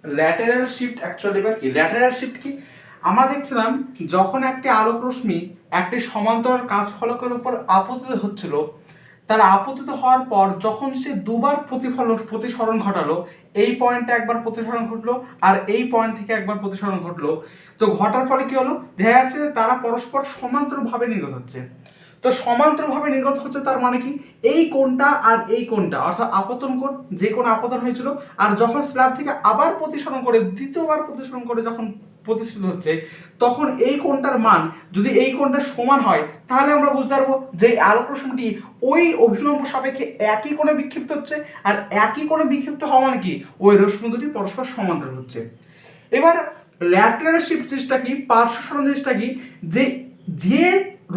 Lateral shift actually কি? Lateral shift কি? আমরা দেখছিলাম যখন একটি আলোক রশ্মি একটি সমান্তরাল কাঁচ ফলকের উপর আপতিত হচ্ছিল, তার আপতিত হওয়ার পর যখন সে দুবার প্রতিসরণ ঘটালো, এই পয়েন্টে একবার প্রতিসরণ ঘটলো আর এই পয়েন্ট থেকে একবার প্রতিসরণ ঘটলো, তো ঘটার ফলে কি হলো, দেখা যাচ্ছে যে তারা পরস্পর সমান্তরালভাবে নির্গত হচ্ছে। তো সমান্তরালভাবে নির্গত হচ্ছে তার মানে কি, এই কোণটা আর এই কোণটা অর্থাৎ আপতন কোণ, যে কোণ আপতন হয়েছিল, আর যখন স্ল্যাব থেকে আবার প্রতিসরণ করে দ্বিতীয়বার প্রতিসরণ করে যখন প্রতিষ্ঠিত হচ্ছে, তখন এই কোণটার মান যদি এই কোণটা সমান হয়, তাহলে আমরা বুঝতে পারবো যে আলোক রশ্মিটি ওই অভিলম্ব সাপেক্ষে একই কোণে বিক্ষিপ্ত হচ্ছে, আর একই কোণে বিক্ষিপ্ত হওয়া মানে কি, ওই রশ্মি দুটি পরস্পর সমান্তরাল হচ্ছে। এবার ল্যাটেরাল শিফট জিনিসটা কি, পার্শ্ব সরণ জিনিসটা কি, যে যে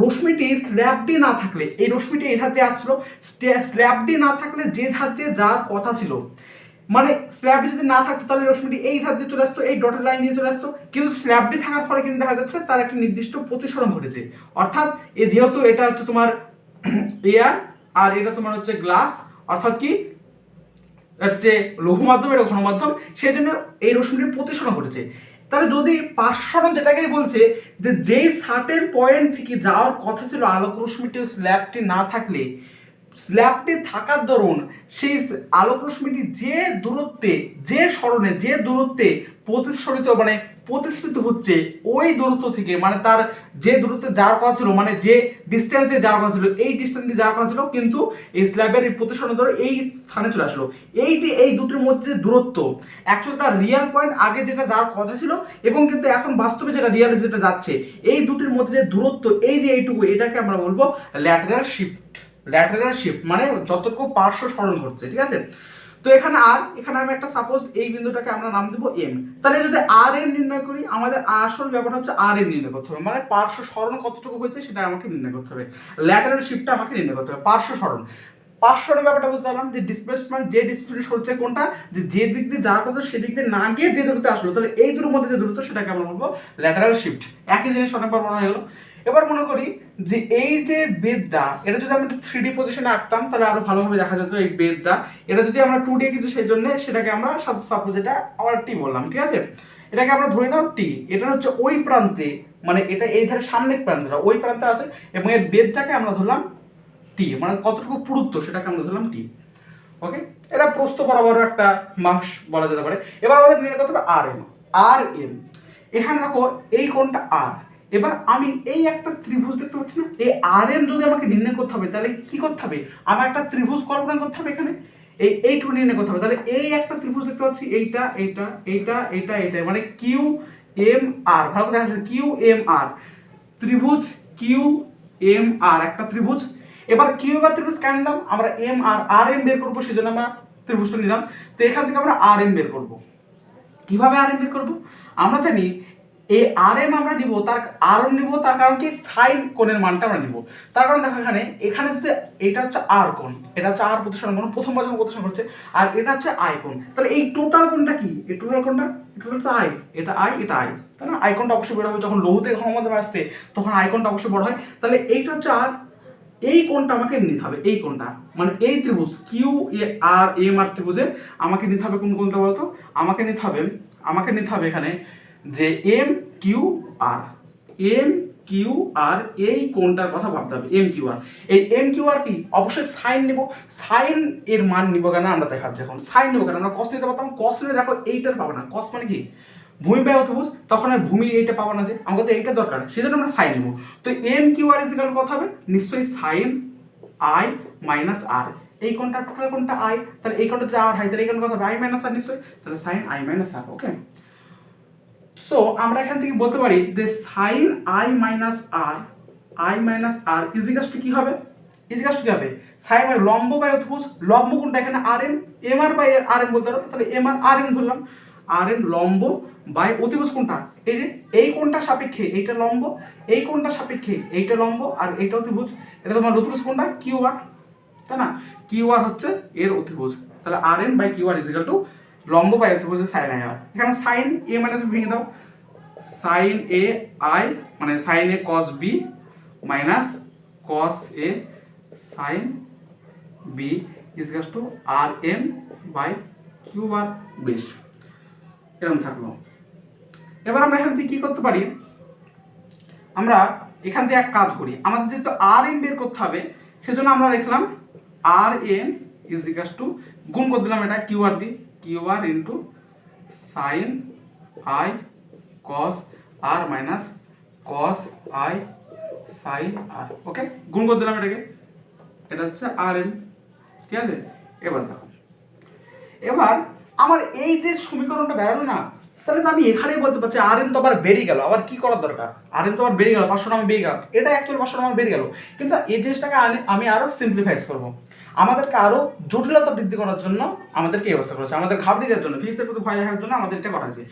রশ্মিটি স্ল্যাবটি না থাকলে, এই রশ্মিটি এই ধার দিয়ে আসছিল, স্ল্যাবটি না থাকলে যে ধার দিয়ে যাওয়ার কথা ছিল, মানে স্ল্যাবটি যদি না থাকতো তাহলে রশ্মিটি এই ধার দিয়ে চলে আসতো, এই ডটের লাইন দিয়ে চলে আসতো, কিন্তু স্ল্যাবটি থাকার ফলে কিন্তু দেখা যাচ্ছে তার একটি নির্দিষ্ট প্রতিসরণ ঘটেছে। অর্থাৎ যেহেতু এটা হচ্ছে তোমার এয়ার আর এটা তোমার হচ্ছে গ্লাস, অর্থাৎ কি হচ্ছে লৌহ মাধ্যম, এটা ঘন মাধ্যম, সেই জন্য এই রশ্মিটির প্রতিসরণ ঘটেছে। তাহলে যদি পার্শ্বসরণ যেটাকেই বলছে যে যেই সার্টেন পয়েন্ট থেকে যাওয়ার কথা ছিল আলোক রশ্মিটি স্ল্যাবটি না থাকলে, স্ল্যাবটি থাকার দরুন সেই আলোক রশ্মিটি যে দূরত্বে, যে সরণে, যে দূরত্বে প্রতিসরিত মানে প্রতিষ্ঠিত হচ্ছে, ওই দূরত্ব থেকে মানে তার যে দূরত্বে যাওয়ার কথা ছিল, মানে যে ডিস্টেন্সে যাওয়ার কথা ছিল, এই ডিস্টেন্সে যাওয়ার কথা ছিল, কিন্তু এই স্ল্যাবের এই প্রতিসরণ ধরে এই স্থানে চলে আসলো। এই যে এই দুটির মধ্যে যে দূরত্ব, অ্যাকচুয়ালি তার রিয়াল পয়েন্ট আগে যেটা যাওয়ার কথা ছিল এবং কিন্তু এখন বাস্তবে যেটা রিয়ালে যেটা যাচ্ছে, এই দুটির মধ্যে যে দূরত্ব, এই যে এইটুকু, এটাকে আমরা বলবো ল্যাটেরাল শিফট। ল্যাটেরাল শিফট মানে যতটুকু পার্শ্ব সরণ ঘটছে, ঠিক আছে। তো এখানে আর এখানে আমি একটা সাপোজ এই বিন্দুটাকে আমরা নাম দেবো এম। তাহলে যদি আর এন নির্ণয় করি, আমাদের আসল ব্যাপার হচ্ছে আর এন নির্ণয় করতে হবে, মানে পার্শ্ব সরণ কতটুকু হয়েছে সেটা আমাকে নির্ণয় করতে হবে। ল্যাটারাল শিফটটা আমাকে নির্ণয় করতে হবে। পার্শ্ব সরণ, পার্শ্ব সরণের ব্যাপারটা বুঝতে পারলাম যে ডিসপ্লেসমেন্ট, যে ডিসপ্লেসমেন্ট সরছে কোনটা, যে দিক দিয়ে যাওয়ার কথা সেদিক দিয়ে না গিয়ে যে দূরত্বে আসলো, তাহলে এই দুটোর মধ্যে যে দূরত্ব সেটাকে আমরা বলবো ল্যাটারাল শিফট। একই জিনিস অনেকবার বলা হয়ে গেল। এবার মনে করি যে এই যে বেদটা, এটা যদি আমরা 3D পজিশনে আঁকতাম তাহলে আরো ভালোভাবে দেখা যেত এই বেদটা। এটা যদি আমরা 2D কিছু, সেই জন্য সেটাকে আমরা সাপোজ এটা আবার টি বললাম, ঠিক আছে। এটাকে আমরা ধরে নাও টি, এটা হচ্ছে ওই প্রান্তে, মানে এটা এই ধারে সামনের প্রান্তটা ওই প্রান্তে আছে, এবং এর বেদটাকে আমরা ধরলাম টি, মানে কতটুকু পুরুত্ব সেটাকে আমরা ধরলাম টি। ওকে, এটা প্রস্থ বরাবর একটা মাস বলা যেতে পারে। এবার আমাদের নির্ণয় করতে হবে আর এম। আর এম, এখানে দেখো এই কোণটা আর। এবার আমি এই একটা ত্রিভুজ দেখতে পাচ্ছি না, এই আর এম যদি আমাকে নির্ণয় করতে হবে তাহলে কি করতে হবে, আমার একটা ত্রিভুজ কল্পনা করতে হবে এখানে, এইটুকু নির্ণয় করতে হবে। তাহলে এই একটা ত্রিভুজ দেখতে পাচ্ছি, এইটা এইটা এইটা এইটা এইটা, মানে কিউ এম আর, ভালো করে দেখা যাচ্ছে কিউ এম আর, ত্রিভুজ কিউ এম আর একটা ত্রিভুজ। এবার কিউ এম আর ত্রিভুজ কেন নিলাম, আমরা এম আর আর এম বের করবো, সেই জন্য আমরা ত্রিভুজটা নিলাম। তো এখান থেকে আমরা আর এম বের করবো। কিভাবে আর এম বের করবো, আমরা জানি এই আর এম আমরা নিব, তার আর এম নিব, তার কারণ কি সাইন কোণের মানটা আমরা নিব। তার কারণ দেখো এখানে এখানে যদি এটা হচ্ছে আর কোণ, এটা হচ্ছে আর প্রতিসরণ কোণ, প্রথম বছর প্রতিসরণ করছে, আর এটা হচ্ছে আই কোণ, তাহলে এই টোটাল কোণটা কি, এই টোটাল কোণটা, টোটাল তো আই, এটা আই এটা আই, তাই না। আই কোণটা অবশ্যই বড় হবে, যখন লৌহ থেকে ঘন মাধ্যমে আসছে তখন আই কোণটা অবশ্যই বড় হয়। তাহলে এইটা হচ্ছে আর, এই কোণটা আমাকে নিতে হবে, এই কোণটা মানে এই ত্রিভুজ কিউ এ আর এম আর ত্রিভুজে আমাকে নিতে হবে কোন কোণটা বলতো, আমাকে নিতে হবে এখানে যে M Q R, M Q R, এই কোণটার কথা ভাবতে হবে, এম কিউ আর। এই এম কিউ আর কি, অবশ্যই সাইন নিব। সাইন এর মান নিব কেন, আমরা দেখাবো যখন সাইন নিব কেন, আমরা কস নিতে পারতাম, কস নিলে দেখো এইটার পাবো না, কস মানে কি ভূমি বাই অতিভুজ, তখন আর ভূমি এইটা পাবো না, যে আমাকে তো এইটা দরকার, সেজন্য আমরা সাইন নেবো। তো এম কিউ আর ইজিক্যাল কত হবে, নিশ্চয়ই সাইন আই মাইনাস আর, এই কোণটা টোটাল কোণটা আই, তাহলে এই কোণটা যদি আর হয় তাহলে এই কোণটা কত হবে, আই মাইনাস আর নিশ্চয়ই, তাহলে sine i minus r. Okay, so আমরা এখান থেকে বলতে পারি যে sine i minus r is equal to কি হবে, ইজিক্যাল টু কি হবে, সাইন বাই লম্ব বাই অতিভুজ, লম্ব কোণটা এখানে R M, M R by R M বলতে পারো, তাহলে এম আর আর এম ধরলাম, আর এম লম্ব বাই অতিভুজ কোণটা, এই যে এই কোণটা সাপেক্ষে এইটা লম্ব, এই কোণটা সাপেক্ষে এইটা লম্ব, আর এইটা অতিভুজ, এটা তোমার অতিভুজ কোণটা কিউ আর, তাই না, কিউ আর হচ্ছে এর অতিভুজ, তাহলে R M by Q R is equal to লম্ব বাই অতিভুজ সাইন আই আর। এখানে সাইন এ মানে তুমি ভেঙে দাও, সাইন এ আই মানে sine A cos B minus cos A sine B equal to R M by Q R. বেশ, এরকম থাকলো। এবার আমরা এখান থেকে কি করতে পারি, আমরা এখান থেকে এক কাজ করি, আমাদের যেহেতু আর এম বের করতে হবে সেজন্য আমরা লিখলাম R M is equal to, গুণ করে দিলাম এটা কিউ আর দিয়ে, Q R into sine I cos R minus cos I sine R. Okay, গুণ করে দিলাম এটাকে, এটা হচ্ছে আর এম। ঠিক আছে, এবার দেখো, এবার আমার এই যে সমীকরণটা বেরোলো না, তাহলে তো আমি এখানেই বলতে পারছি আর এন তো আবার বেরিয়ে গেল, আবার কি করার দরকার, আর এন তো আবার বেরিয়ে গেল, 500 নামে বেরিয়ে গেল, এটা অ্যাকচুয়ালি 500 নামে বেরিয়ে গেল। কিন্তু এই জিনিসটাকে আমি আরও সিম্পলিফাইজ করবো, আমাদেরকে আরও জটিলতা বৃদ্ধি করার জন্য আমাদেরকে এই অবস্থা করেছে, আমাদের ঘাবড়ে দেওয়ার জন্য, ফিজিক্সের প্রতি ভয় দেখার জন্য আমাদের এটা করা হয়েছে,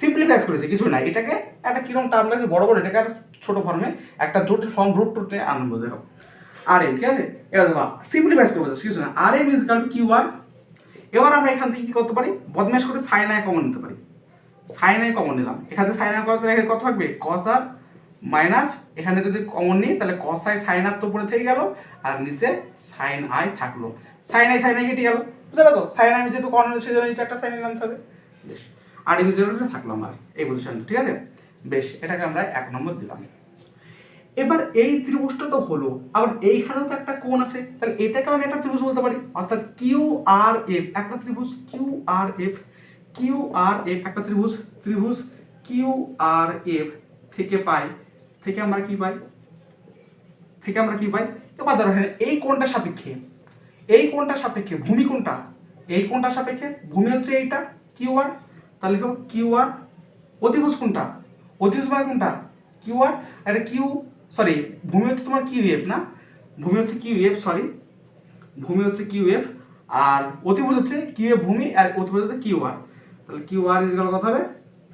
সিম্পলিফাইজ করেছে, কিছু না। এটাকে একটা কিরকম টার্ম লাগছে বড় বড়, এটাকে আর ছোটো ফর্মে একটা জটিল ফর্ম রুট টুটে আনবো। দেখো আর এম, ঠিক আছে, এবার দেখো সিম্পলিফাইজ করবো, কিছু না, R M is equal to Q R. এবার আমরা এখান থেকে কি করতে পারি, বদমাইশ করে সাইন আই কমন নিতে পারি, সাইন আই কমন নিলাম, এখান থেকে সাইন আই করতে এখানে কত থাকবে কস আর মাইনাস, এখানে যদি কমন নিই তাহলে কস আই সাইন আর তো উপরে থেকে গেল, আর নিচে সাইন আই থাকলো, সাইন আই কেটে গেল, বুঝতে পারো তো, সাইন আই যেহেতু কমন হচ্ছে সেজন্য নিচে একটা সাইন নিলাম থাকবে, বেশ, আর ইমিজিয়েটলি থাকলো আমার এই পজিশনটা। ঠিক আছে, বেশ, এটাকে আমরা 1 নম্বর দিলাম। এবার এই ত্রিভুজটা তো হলো, আবার এইখানেও তো একটা কোণ আছে, তাহলে এটাকে আমি একটা ত্রিভুজ বলতে পারি, অর্থাৎ কিউ আর এফ একটা ত্রিভুজ, Q R F, Q R F একটা ত্রিভুজ, ত্রিভুজ কিউ আর এফ থেকে পাই, থেকে আমরা কি পাই, থেকে আমরা কি পাই, এবার ধরো এই কোণটা সাপেক্ষে, এই কোণটা সাপেক্ষে ভূমি কোণটা, এই কোণটা সাপেক্ষে ভূমি হচ্ছে এইটা কিউ আর, তাহলে লিখো কিউ আর, অতিভুজ কোণটা, অতিভুজ মানে কোনটা কিউ আর, এটা কিউ সরি ভূমি হচ্ছে তোমার কিউ এফ না, ভূমি হচ্ছে কিউ এফ, সরি ভূমি হচ্ছে কিউ এফ, আর অতিভুজ হচ্ছে কিউ এফ ভূমি, আর অতিভুজ হচ্ছে কিউ আর, তাহলে কিউ আর ইজ ইকুয়াল কত হবে,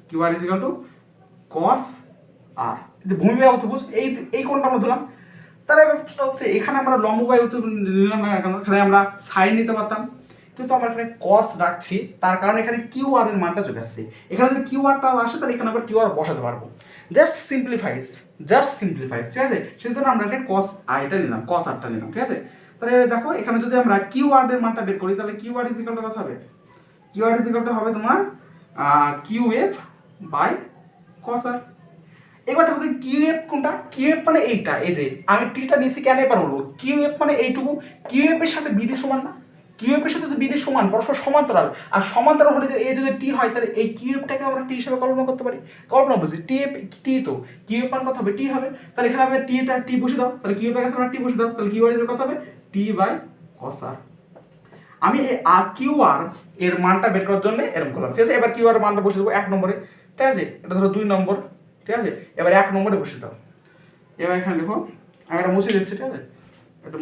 Q R is equal to cos R, ভূমি বা অতিভুজ এই কোণটা আমরা ধরলাম। তাহলে প্রশ্ন হচ্ছে এখানে আমরা লম্ব বা অতিভুজ নিলাম না, এখানে আমরা সাইন নিতে পারতাম, কিন্তু আমরা এখানে কস রাখছি, তার কারণে এখানে কিউ আর এর মানটা চলে আসছে, এখানে যদি কিউ আরটা আসে তাহলে এখানে আবার কিউ আর বসাতে পারবো, জাস্ট সিম্পলিফাইজ, ঠিক আছে, সেই জন্য আমরা একটা কস আইটা নিলাম, কস আরটা নিলাম। ঠিক আছে, তাহলে দেখো এখানে যদি আমরা কিউ আর এর মানটা বের করি, তাহলে Q R is equal to কত হবে, Q R is equal to হবে তোমার Q F by cos R. এবার দেখো কিউ এফ কোনটা, কিউ এফ মানে এইটা, এই যে আমি টিটা নিয়েছি কেন এবার বলবো, কিউ এফ মানে এইটুকু, কিউ এফ এর সাথে বিডি সমান না, কিউ এফ এর সাথে যদি বিডি সমান, পরস্পর সমান্তরাল, আর সমান্তরাল হলে এ যদি টি হয় তাহলে এই কিউ এফটাকে আমরা টি হিসেবে কল্পনা করতে পারি, কল্পনা বলছি টি এফ, টি তো কিউ এফ মান কত হবে, টি হবে, তাহলে এখানে আমরা টি বসে দাও, তাহলে কিউ এফ এর কাছে আমরা টি বসে দাও, তাহলে কিউ আর এর কত হবে টি বাই কস আর। আমি এই কিউ আর এর মানটা বের করার জন্য এরকম করলাম। ঠিক আছে, এবার কিউ আর মানটা বসে দেবো 1 নম্বরে, ঠিক আছে, এটা ধরো 2 নম্বর, ঠিক আছে, এবার 1 নম্বরে বসে দাও। এবার এখানে দেখো আমি এটা মুছে দিচ্ছি, ঠিক আছে, এটা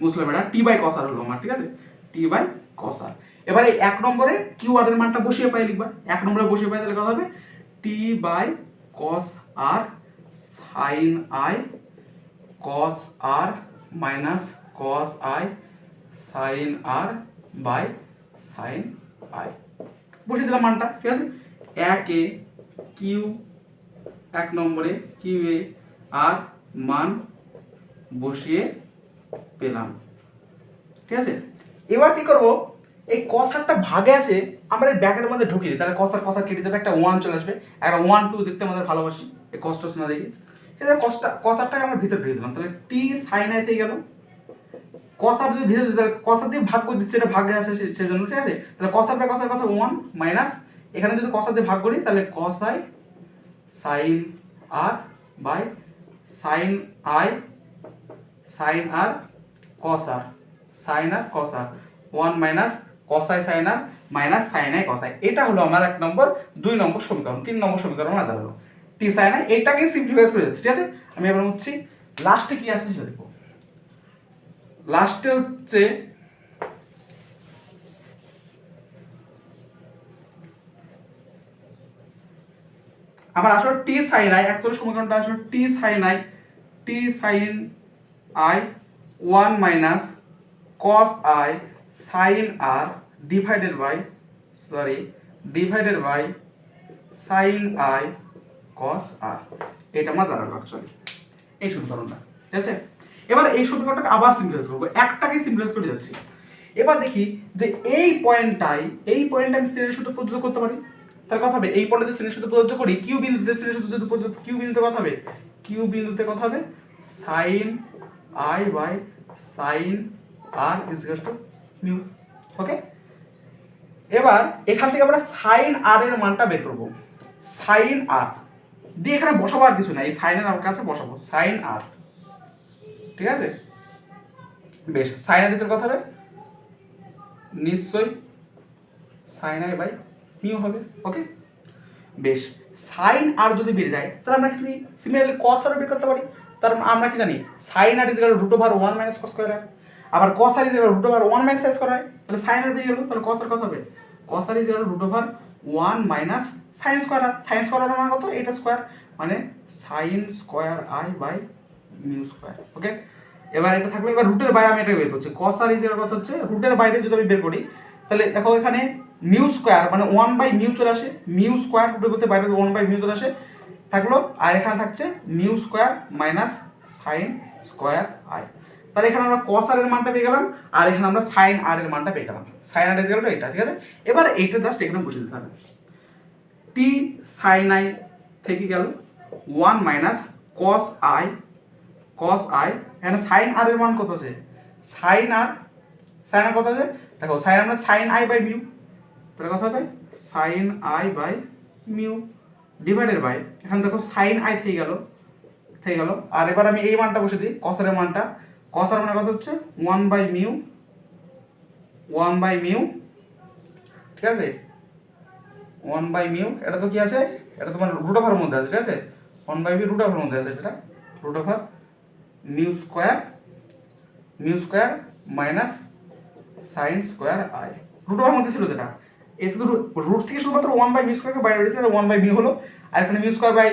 মুছলাম, এটা টি বাই কস আর হলো আমার, ঠিক আছে, টি বাই কস আর। এবার এই 1 নম্বরে কিউ আর এর মানটা বসিয়ে পাই, লিখবা 1 নম্বরে বসিয়ে পাই, তাহলে কত হবে T by cos R sine I cos R minus cos I sine R by sine I, বসিয়ে দিলাম মানটা। ঠিক আছে, 1 নম্বরে কিউ এ আর মান বসিয়ে পেলাম। ঠিক আছে, এবার কি করবো, এই কস আরটা ভাগে আছে আমরা এই ব্যাকের মধ্যে ঢুকিয়ে দিই, তাহলে কস আর কেটে যাবে, একটা 1 চলে আসবে, একটা 1 2 দেখতে আমাদের ভালোবাসি, এই কষ্ট না দেখি, ঠিক আছে, কস আরটাকে আমরা ভিতরে ঢুকিয়ে দিলাম, তাহলে টি সাইন আই থেকে গেল, কস আর যদি ভিতরে তাহলে কস আর দিয়ে ভাগ করে দিচ্ছে, এটা ভাগে আছে সেই জন্য। ঠিক আছে, তাহলে cos R by cos R কত 1 মাইনাস, এখানে যদি কস আর দিয়ে ভাগ করি তাহলে cos I sine R by sine I sine R cos R, sine R cos R 1 minus cos I sine R minus sine I cos I, এটা হলো আমার 1 নম্বর। 2 নম্বর সমীকরণ, 3 নম্বর সমীকরণ আমার দাঁড়ালো টি সাইন আই, এটাকে সিম্পলিফাই করে যাচ্ছি। ঠিক আছে, আমি এবার হচ্ছে লাস্টে কি আছে সেটা দেখো, লাস্টে হচ্ছে আমার আসলে টি সাইন আই, অ্যাকচুয়ালি সমীকরণটা আসলে T sine I 1 minus cos I sine R divided by sine I cos R, এটা আমার দাঁড়ালো অ্যাকচুয়ালি এই সমীকরণটা। ঠিক আছে, এবার এই সমীকরণটাকে আবার সিম্পলিফাই করবো, একটাকে সিম্পলিফাই করে যাচ্ছি, এবার দেখি যে এই পয়েন্টটা আমি শ্রেণীর সূত্র প্রযোজ্য করতে পারি। তার কথা হবে এই পয়েন্টে শ্রেণীর সূত্র প্রযোজ্য করি, কিউ বিন্দুতে শ্রেণীর সূত্র যদি প্রযোজ্য, কিউ বিন্দুতে কথা হবে sine I by sine R equal to mu. Okay, এবার এখান থেকে আমরা সাইন আর এর মানটা বের করব। সাইন আর দিয়ে এখানে বসাবো, আর কিছু না, এই সাইনের আমার কাছে বসাবো সাইন আর। ঠিক আছে, বেশ, সাইন আর এর কথা হবে নিশ্চয়ই সাইন আই বাই মিউ হবে। ওকে, বেশ, সাইন আর যদি বেড়ে যায় তাহলে আমরা কি সিমিলারলি কস আর বের করতে পারি। তার আমরা কি জানি sine R equal root over 1 minus cos square, আবার cos R equal root over 1 minus sine square, তাহলে সাইন আর বেরিয়ে গেল, তাহলে কস আর কত হবে, cos R equal root over 1 minus sine square. Sine square মানে কত, এটা স্কয়ার, মানে sine square I by mu square. Okay, এবার এটা থাকলো, এবার রুটের বাইরে আমি এটা বের করছি, কস আর ইকুয়াল কত হচ্ছে, রুটের বাইরে যদি আমি বের করি তাহলে দেখো এখানে মিউ স্কয়ার মানে 1 বাই মিউ চলে আসে, মিউ স্কয়ার রুটের মধ্যে বাইরে 1 বাই মিউ চলে আসে থাকলো, আর এখানে থাকছে mu square minus sine square I. তাহলে এখানে আমরা কস আর এর মানটা পেয়ে গেলাম, আর এখানে আমরা সাইন আর এর মানটা পেয়ে গেলাম। সাইন আর ইকুয়াল টু এটা। ঠিক আছে, এবার এইটা জাস্ট এখানে বসিয়ে দিতে হবে, টি সাইন আই থেকে গেল 1 মাইনাস কস আই, এখানে সাইন আর এর মান কত আছে, সাইন আর কত আছে দেখো, সাইন আমরা সাইন আই বাই মিউ, তাহলে কত হবে sine I by mu divided by, এখানে দেখো সাইন আই থেকে গেল, আর এবার আমি এই মানটা বসে দিই, কস এর মানটা, কস এর মানে কত হচ্ছে 1 বাই মিউ। ঠিক আছে, 1 বাই মিউ, এটা তো কি আছে, এটা তোমার রুট ওভারের মধ্যে আছে। ঠিক আছে, 1 বাই মিউ রুট ওভারের মধ্যে আছে, এটা root over mu square minus sine square i, root ওভারের মধ্যে ছিল যেটা, এতে তো রুট থেকে শুধুমাত্র 1 বাই মিউ স্কয়ারকে বাইরে বেরিয়েছে, 1 বাই মিউ হলো, আর এখানে mu square by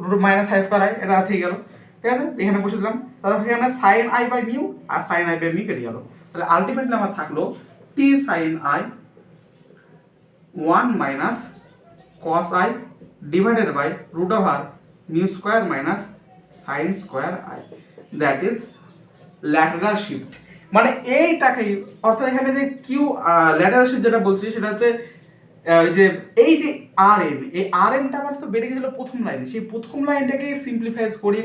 root minus sine square I, এটা থেকে গেল। ঠিক আছে, এখানে বসে দিলাম, তাহলে এখানে sine I by mu R sine I by mu কেটে গেল, তাহলে আলটিমেটলি আমার থাকলো T sine I 1 minus cos I divided by root over mu square minus sine square I, that is lateral shift. মানে এইটাকেই, অর্থাৎ এখানে যে কিউ ল্যাটারাল শিফট যেটা বলছি সেটা হচ্ছে এই যে আর এন, এই আর এনটা আমার তো বেড়ে গেছিল প্রথম লাইনে, সেই প্রথম লাইনটাকে সিম্পলিফাইজ করি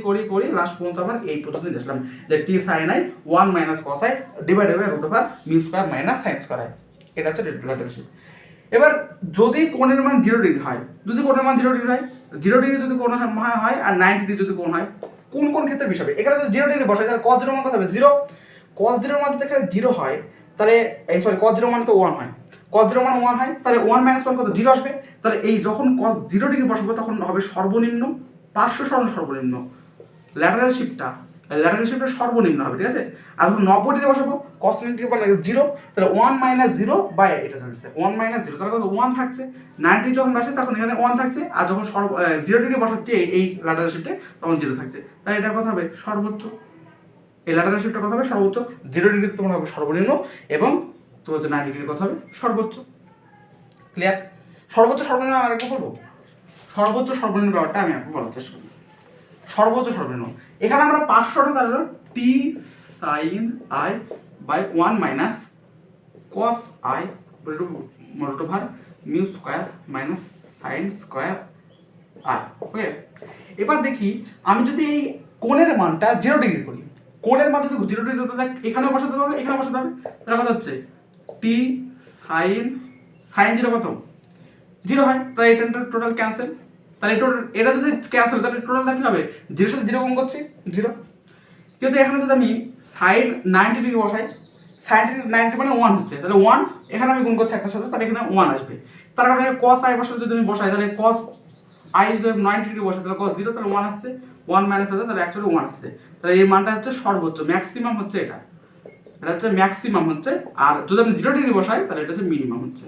লাস্ট পর্যন্ত আবার এই পর্যন্ত আসলাম, যে T sine I 1 minus cos I divided by root over mu square minus sine square I, এটা হচ্ছে ল্যাটারাল শিফট। এবার যদি কোণের মান 0 ডিগ্রি হয়, 0 ডিগ্রি যদি কোণ হয় আর 90 ডিগ্রি যদি কোণ হয়, কোন ক্ষেত্রে বেশি হবে, এখানে যদি 0 ডিগ্রি বসাই তাহলে cos 0 মান কত হবে 0, cos 0 মান যদি এখানে 0 হয় তাহলে এই cos 0 মান তো 1 হয়, cos 0 মান 1 হয়, তাহলে 1 মাইনাস 1 কত 0 আসবে, তাহলে এই যখন cos 0 ডিগ্রি বসাবো তখন হবে সর্বনিম্ন পার্শ্ব সরণ সর্বনিম্ন, ল্যাটারাল শিফটটা সর্বনিম্ন হবে। ঠিক আছে, আর যখন 90 ডিগ্রি বসাবো cos 90 মানে 0, তাহলে 1 মাইনাস 0 বাই এটা হচ্ছে 1 মাইনাস 0, তাহলে কত 1 থাকছে, 90 যখন আসে তখন এখানে 1 থাকছে, আর যখন 0 ডিগ্রি বসাচ্ছে এই ল্যাটারাল শিফটে তখন 0 থাকছে, তাহলে এটা কথা হবে সর্বোচ্চ, এই ল্যাটারাল শিফটটা কথা হবে সর্বোচ্চ, 0 ডিগ্রি তোমার হবে সর্বনিম্ন এবং তো হচ্ছে 90 ডিগ্রি কথা হবে সর্বোচ্চ। ক্লিয়ার? সর্বোচ্চ সর্বনিম্ন আমি আরেকবার বলবো, সর্বোচ্চ সর্বনিম্ন ব্যাপারটা আমি আপনাকে বলার চেষ্টা করি। সর্বোচ্চ সর্বনিম্ন এখানে আমরা পার্শ্ব সরণ কারণ T sine I by 1 minus cos I root over mu square minus sine square I. Okay, এবার দেখি আমি যদি এই কোণের মানটা 0 ডিগ্রি করি, কোণের মান যদি 0 ডিগ্রি হতে থাকে এখানেও বসাতে হবে, এখানে বসাতে হবে, তাহলে কথা হচ্ছে টি সাইন 0 কত 0 হয়, তাহলে এটা টোটাল ক্যান্সেল, তাহলে এটা যদি ক্যান্সেল তাহলে টোটালটা কি হবে, 0 সাথে 0 গুণ করছি 0, কিন্তু এখানে যদি আমি সাইন 90 ডিগ্রি বসাই, সাইন 90 মানে 1 হচ্ছে, তাহলে 1 এখানে আমি গুণ করছি একটার সাথে, তাহলে এখানে 1 আসবে, তার কারণে cos i বসাতে যদি আমি বসাই তাহলে cos i যদি 90 ডিগ্রি বসাই তাহলে cos 0, তাহলে 1 আসছে, 1 মাইনাস আছে তাহলে অ্যাকচুয়ালি 1 আসছে, তাহলে এই মানটা হচ্ছে সর্বোচ্চ, ম্যাক্সিমাম হচ্ছে এটা হচ্ছে ম্যাক্সিমাম হচ্ছে, আর যদি আমি 0 ডিগ্রি বসাই তাহলে এটা হচ্ছে মিনিমাম হচ্ছে।